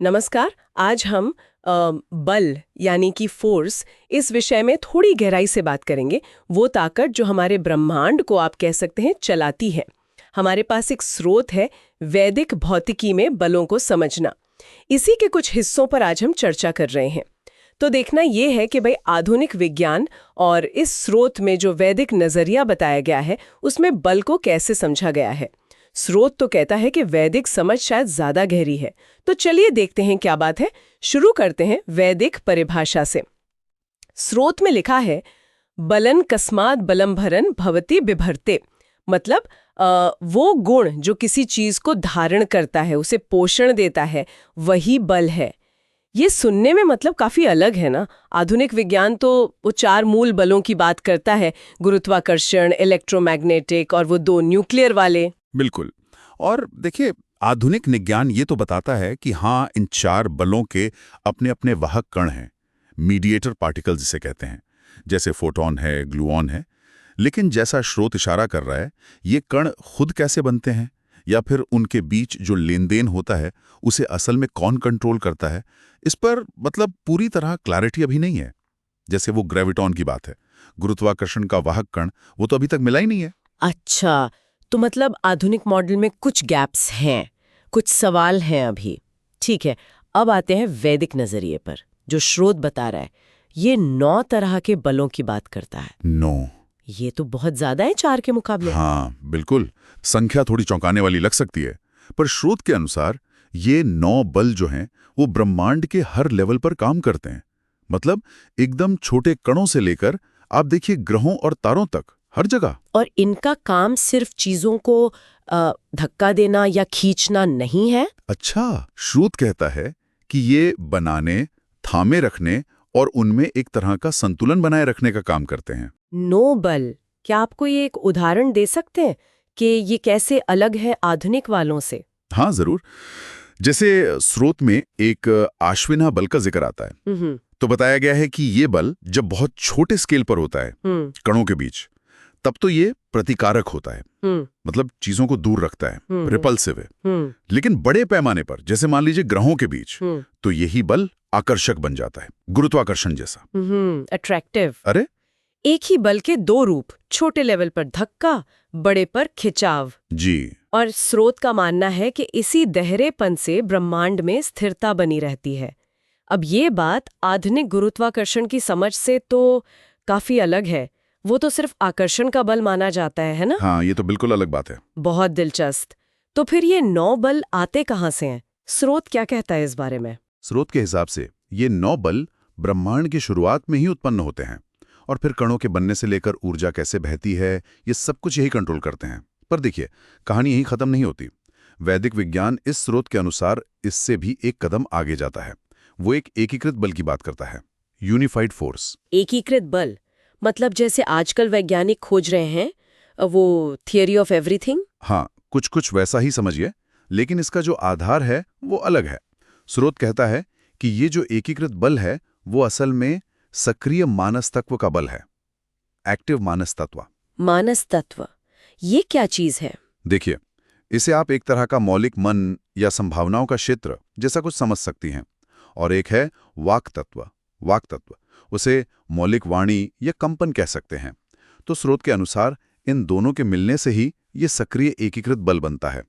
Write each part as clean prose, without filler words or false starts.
नमस्कार। आज हम बल यानी कि फोर्स इस विषय में थोड़ी गहराई से बात करेंगे। वो ताकत जो हमारे ब्रह्मांड को आप कह सकते हैं चलाती है। हमारे पास एक स्रोत है वैदिक भौतिकी में बलों को समझना। इसी के कुछ हिस्सों पर आज हम चर्चा कर रहे हैं। तो देखना ये है कि भाई आधुनिक विज्ञान और इस स्रोत में जो वैदिक नजरिया बताया गया है उसमें बल को कैसे समझा गया है। स्रोत तो कहता है कि वैदिक समझ शायद ज्यादा गहरी है। तो चलिए देखते हैं क्या बात है। शुरू करते हैं वैदिक परिभाषा से। स्रोत में लिखा है बलन कस्मात बलम भरन भवति बिभर्ते। मतलब वो गुण जो किसी चीज को धारण करता है, उसे पोषण देता है, वही बल है। ये सुनने में मतलब काफी अलग है ना। आधुनिक विज्ञान तो वो चार मूल बलों की बात करता है, गुरुत्वाकर्षण, इलेक्ट्रोमैग्नेटिक और वो दो न्यूक्लियर वाले। बिल्कुल। और देखिए, आधुनिक विज्ञान ये तो बताता है कि हाँ, इन चार बलों के अपने अपने वाहक कण हैं, मीडिएटर पार्टिकल जिसे कहते हैं, जैसे फोटॉन है, ग्लूऑन है। लेकिन जैसा स्रोत इशारा कर रहा है, ये कण खुद कैसे बनते हैं या फिर उनके बीच जो लेन देन होता है उसे असल में कौन कंट्रोल करता है, इस पर मतलब पूरी तरह क्लैरिटी अभी नहीं है। जैसे वो ग्रेविटॉन की बात है, गुरुत्वाकर्षण का वाहक कण, वो तो अभी तक मिला ही नहीं है। अच्छा, तो मतलब आधुनिक मॉडल में कुछ गैप्स हैं, कुछ सवाल हैं अभी। ठीक है, अब आते हैं वैदिक नजरिए पर। जो स्रोत बता रहा है ये 9 तरह के बलों की बात करता है। 9? ये तो बहुत ज्यादा है 4 के मुकाबले। हाँ बिल्कुल, संख्या थोड़ी चौंकाने वाली लग सकती है, पर स्रोत के अनुसार ये 9 बल जो हैं वो ब्रह्मांड के हर लेवल पर काम करते हैं। मतलब एकदम छोटे कणों से लेकर आप देखिए ग्रहों और तारों तक, हर जगह। और इनका काम सिर्फ चीजों को धक्का देना या खींचना नहीं है। अच्छा, श्रुत कहता है कि ये बनाने, थामे रखने और उनमें एक तरह का संतुलन बनाए रखने का काम करते हैं। 9 बल, क्या आपको ये एक उदाहरण दे सकते हैं कि ये कैसे अलग है आधुनिक वालों से? हाँ जरूर। जैसे स्रोत में एक आश्विना बल का जिक्र आता है, तो बताया गया है कि ये बल जब बहुत छोटे स्केल पर होता है कणों के बीच, तब तो ये प्रतिकारक होता है, मतलब चीजों को दूर रखता है, रिपल्सिव है। लेकिन बड़े पैमाने पर, जैसे मान लीजिए ग्रहों के बीच, तो यही बल आकर्षक बन जाता है, गुरुत्वाकर्षण जैसा। अट्रैक्टिव। अरे, एक ही बल के 2 रूप, छोटे लेवल पर धक्का, बड़े पर खिंचाव। जी। और स्रोत का मानना है कि इसी दहरेपन से ब्रह्मांड में स्थिरता बनी रहती है। अब ये बात आधुनिक गुरुत्वाकर्षण की समझ से तो काफी अलग है। वो तो सिर्फ आकर्षण का बल माना जाता है ना? हाँ, ये तो बिल्कुल अलग बात है। बहुत दिलचस्प। तो फिर ये 9 बल आते कहाँ से हैं? स्रोत क्या कहता है इस बारे में? स्रोत के हिसाब से ये 9 बल ब्रह्मांड की शुरुआत में ही उत्पन्न होते हैं और फिर कणों के बनने से लेकर ऊर्जा कैसे बहती है, ये सब कुछ यही कंट्रोल करते हैं। पर देखिए, कहानी यही खत्म नहीं होती। वैदिक विज्ञान इस स्रोत के अनुसार इससे भी एक कदम आगे जाता है। वो एक एकीकृत बल की बात करता है, यूनिफाइड फोर्स। एकीकृत बल मतलब जैसे आजकल वैज्ञानिक खोज रहे हैं, वो थियरी ऑफ एवरीथिंग? हाँ, कुछ कुछ वैसा ही समझिए, लेकिन इसका जो आधार है वो अलग है। स्रोत कहता है कि ये जो एकीकृत बल है वो असल में सक्रिय मानस तत्व का बल है, एक्टिव मानस तत्व। मानस तत्व, ये क्या चीज है? देखिए, इसे आप एक तरह का मौलिक मन या संभावनाओं का क्षेत्र जैसा कुछ समझ सकती हैं। और एक है वाक तत्व। वाक तत्व, उसे मौलिक वाणी या कंपन कह सकते हैं। तो स्रोत के अनुसार इन दोनों के मिलने से ही ये सक्रिय एकीकृत बल बनता है,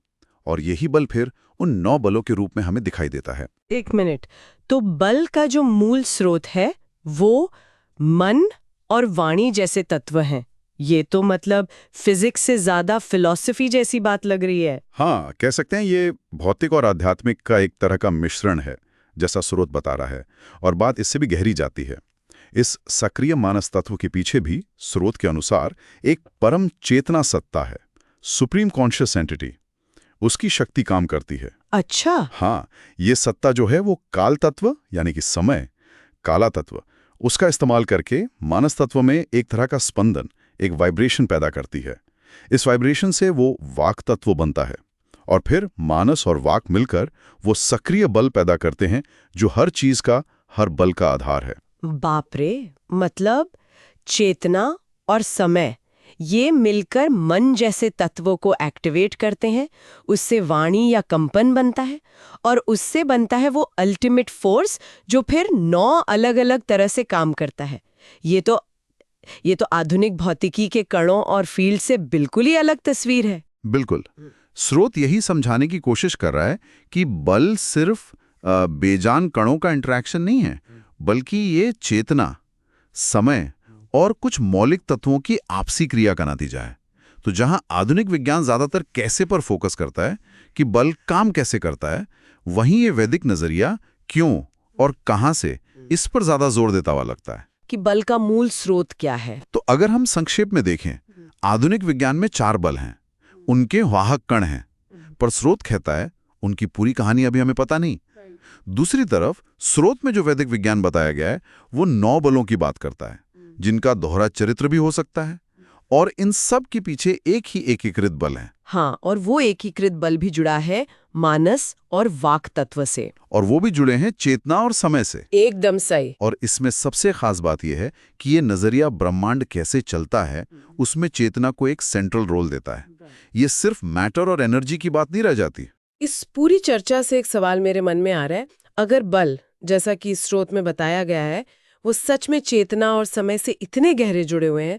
और यही बल फिर उन 9 बलों के रूप में हमें दिखाई देता है। 1 मिनट, तो बल का जो मूल स्रोत है वो मन और वाणी जैसे तत्व हैं। ये तो मतलब फिजिक्स से ज्यादा फिलॉसफी जैसी बात लग रही है। हाँ, कह सकते हैं ये भौतिक और आध्यात्मिक का एक तरह का मिश्रण है, जैसा स्रोत बता रहा है। और बात इससे भी गहरी जाती है। इस सक्रिय मानस तत्व के पीछे भी स्रोत के अनुसार एक परम चेतना सत्ता है, सुप्रीम कॉन्शियस एंटिटी। उसकी शक्ति काम करती है। अच्छा। हाँ, ये सत्ता जो है वो काल तत्व यानी कि समय, काला तत्व, उसका इस्तेमाल करके मानस तत्व में एक तरह का स्पंदन, एक वाइब्रेशन पैदा करती है। इस वाइब्रेशन से वो वाक तत्व बनता है, और फिर मानस और वाक मिलकर वो सक्रिय बल पैदा करते हैं जो हर चीज का, हर बल का आधार है। बाप रे, मतलब चेतना और समय, ये मिलकर मन जैसे तत्वों को एक्टिवेट करते हैं, उससे वाणी या कंपन बनता है और उससे बनता है वो अल्टीमेट फोर्स जो फिर 9 अलग-अलग तरह से काम करता है। ये तो आधुनिक भौतिकी के कणों और फील्ड से बिल्कुल ही अलग तस्वीर है। बिल्कुल। स्रोत यही समझाने की कोशिश कर रहा है कि बल सिर्फ बेजान कणों का इंटरेक्शन नहीं है, बल्कि ये चेतना, समय और कुछ मौलिक तत्वों की आपसी क्रिया का नतीजा है। तो जहां आधुनिक विज्ञान ज्यादातर कैसे पर फोकस करता है कि बल काम कैसे करता है, वहीं ये वैदिक नजरिया क्यों और कहां से इस पर ज्यादा जोर देता हुआ लगता है कि बल का मूल स्रोत क्या है। तो अगर हम संक्षेप में देखें, आधुनिक विज्ञान में 4 बल हैं, उनके वाहक कण हैं, पर स्रोत कहता है उनकी पूरी कहानी अभी हमें पता नहीं। दूसरी तरफ स्रोत में जो वैदिक विज्ञान बताया गया है वो 9 बलों की बात करता है, जिनका दोहरा चरित्र भी हो सकता है, और इन सब के पीछे एक ही एकीकृत बल है। हाँ, और वो एकीकृत बल भी जुड़ा है मानस और वाक तत्व से, और वो भी जुड़े हैं चेतना और समय से। एकदम सही। और इसमें सबसे खास बात यह है कि ये नजरिया ब्रह्मांड कैसे चलता है उसमें चेतना को एक सेंट्रल रोल देता है। ये सिर्फ मैटर और एनर्जी की बात नहीं रह जाती। इस पूरी चर्चा से एक सवाल मेरे मन में आ रहा है, अगर बल जैसा कि स्रोत में बताया गया है वो सच में चेतना और समय से इतने गहरे जुड़े हुए हैं,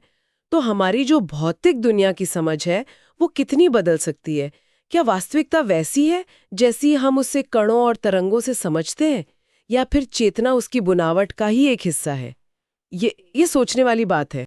तो हमारी जो भौतिक दुनिया की समझ है वो कितनी बदल सकती है? क्या वास्तविकता वैसी है जैसी हम उसे कणों और तरंगों से समझते हैं, या फिर चेतना उसकी बुनावट का ही एक हिस्सा है? ये सोचने वाली बात है।